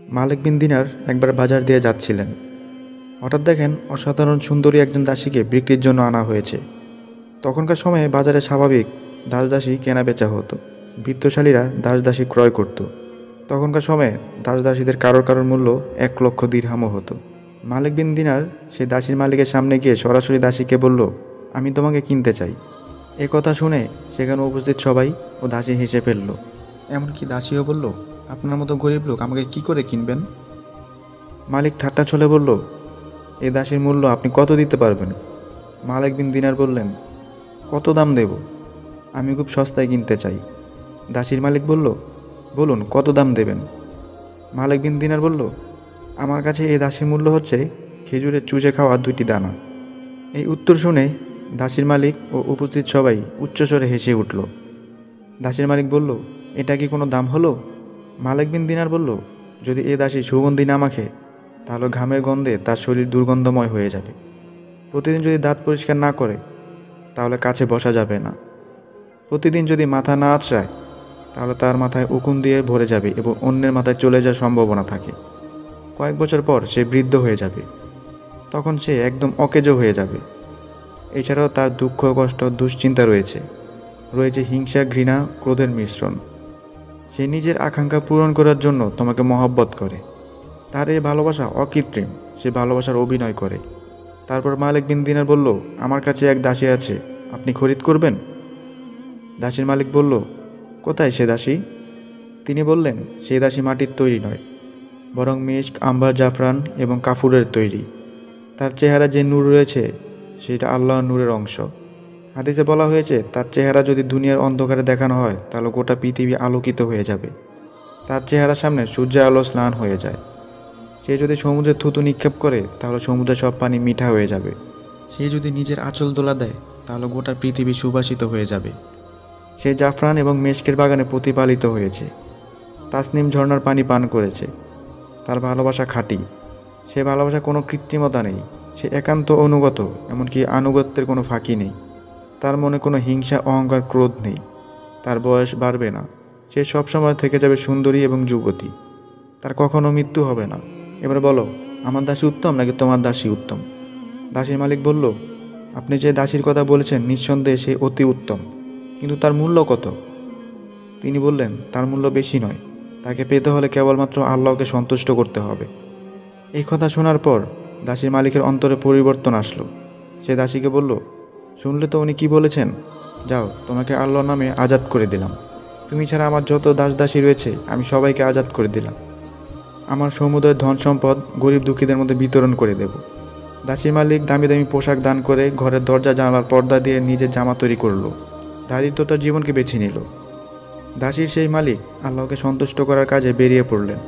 মালিক বিন দিনার একবার বাজার দিয়ে যাচ্ছিলেন। হঠাৎ দেখেন অসাধারণ সুন্দরী একজন দাসীকে বিক্রির জন্য আনা হয়েছে। তখনকার সময়ে বাজারে স্বাভাবিক দাসদাসী কেনা বেচা হতো। বিত্তশালীরা দাসদাসী ক্রয় করত। তখনকার সময়ে দাসদাসীদের কারোর কারোর মূল্য 1,00,000 দিরহামও হতো। মালিক বিন দিনার সেই দাসীর মালিকের সামনে গিয়ে সরাসরি দাসীকে বলল, আমি তোমাকে কিনতে চাই। এ কথা শুনে সেখানে উপস্থিত সবাই ও দাসী হেসে ফেলল। এমনকি দাসীও বলল, আপনার মতো গরিব লোক আমাকে কি করে কিনবেন? মালিক ঠাট্টা ছলে বলল, এ দাসীর মূল্য আপনি কত দিতে পারবেন? মালিক বিন দিনার বললেন, কত দাম দেব? আমি খুব সস্তায় কিনতে চাই। দাসীর মালিক বলল, বলুন কত দাম দেবেন? মালিক বিন দিনার বলল, আমার কাছে এই দাসীর মূল্য হচ্ছে খেজুরের চুষে খাওয়া 2টি দানা। এই উত্তর শুনে দাসীর মালিক ও উপস্থিত সবাই উচ্চস্বরে হেসে উঠল। দাসীর মালিক বলল, এটা কি কোনো দাম হলো? মালিক বিন দিনার বলল, যদি এ দাসী সুগন্ধি না মাখে তাহলে ঘামের গন্ধে তার শরীর দুর্গন্ধময় হয়ে যাবে। প্রতিদিন যদি দাঁত পরিষ্কার না করে তাহলে কাছে বসা যাবে না। প্রতিদিন যদি মাথা না আঁচড়ায় তাহলে তার মাথায় উকুন দিয়ে ভরে যাবে এবং অন্যের মাথায় চলে যাওয়ার সম্ভাবনা থাকে। কয়েক বছর পর সে বৃদ্ধ হয়ে যাবে। তখন সে একদম অকেজো হয়ে যাবে। এছাড়াও তার দুঃখ, কষ্ট, দুশ্চিন্তা রয়েছে। হিংসা, ঘৃণা, ক্রোধের মিশ্রণ। সে নিজের আকাঙ্ক্ষা পূরণ করার জন্য তোমাকে মহব্বত করে। তার এই ভালোবাসা অকৃত্রিম, সে ভালোবাসার অভিনয় করে। তারপর মালিক বিন দিনার বলল, আমার কাছে এক দাসী আছে, আপনি খরিদ করবেন? দাসীর মালিক বলল, কোথায় সে দাসী? তিনি বললেন, সেই দাসী মাটির তৈরি নয়, বরং মিস্ক, আম্বার, জাফরান এবং কাফুরের তৈরি। তার চেহারা যে নূর রয়েছে সেটা আল্লাহর নূরের অংশ। হাদিসে বলা হয়েছে, তার চেহারা যদি দুনিয়ার অন্ধকারে দেখানো হয় তাহলে গোটা পৃথিবী আলোকিত হয়ে যাবে। তার চেহারার সামনে সূর্যের আলো স্নান হয়ে যায়। সে যদি সমুদ্রে থুতু নিক্ষেপ করে তাহলে সমুদ্রের সব পানি মিঠা হয়ে যাবে। সে যদি নিজের আঁচল দোলা দেয় তাহলে গোটা পৃথিবী সুবাসিত হয়ে যাবে। সে জাফরান এবং মেশকের বাগানে প্রতিপালিত হয়েছে, তাসনিম ঝর্ণার পানি পান করেছে। তার ভালোবাসা খাঁটি, সে ভালোবাসা কোনো কৃত্রিমতা নেই। সে একান্ত অনুগত, এমনকি আনুগত্যের কোনো ফাঁকি নেই। তার মনে কোনো হিংসা, অহংকার, ক্রোধ নেই। তার বয়স বাড়বে না। সে সবসময় থেকে যাবে সুন্দরী এবং যুবতী। তার কখনো মৃত্যু হবে না। এবার বলো, আমার দাসী উত্তম নাকি তোমার দাসী উত্তম? দাসীর মালিক বলল, আপনি যে দাসীর কথা বলেছেন নিঃসন্দেহে সে অতি উত্তম, কিন্তু তার মূল্য কত? তিনি বললেন, তার মূল্য বেশি নয়। তাকে পেতে হলে কেবলমাত্র আল্লাহকে সন্তুষ্ট করতে হবে। এই কথা শোনার পর দাসীর মালিকের অন্তরে পরিবর্তন আসলো। সে দাসীকে বলল, শুনলে তো উনি কি বলেছেন? যাও, তোমাকে আল্লাহর নামে আজাদ করে দিলাম। তুমি ছাড়া আমার যত দাস দাসী রয়েছে আমি সবাইকে আজাদ করে দিলাম। আমার সমুদয় ধন সম্পদ গরিব দুঃখীদের মধ্যে বিতরণ করে দেব। দাসীর মালিক দামি দামি পোশাক দান করে ঘরের দরজা জানালার পর্দা দিয়ে নিজের জামা তৈরি করলো। দারিদ্রতার জীবনকে বেছে নিল। দাসীর সেই মালিক আল্লাহকে সন্তুষ্ট করার কাজে বেরিয়ে পড়লেন।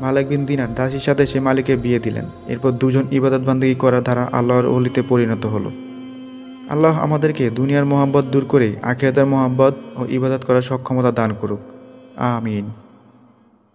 মালিক বিন দিনার দাসীর সাথে সে মালিককে বিয়ে দিলেন। এরপর দুজন ইবাদত বান্দেগী করার দ্বারা আল্লাহর ওলিতে পরিণত হলো। আল্লাহ আমাদেরকে দুনিয়ার মোহাব্বত দূর করে আখিরাতের মোহাব্বত ও ইবাদত করার সক্ষমতা দান করুক। আমিন।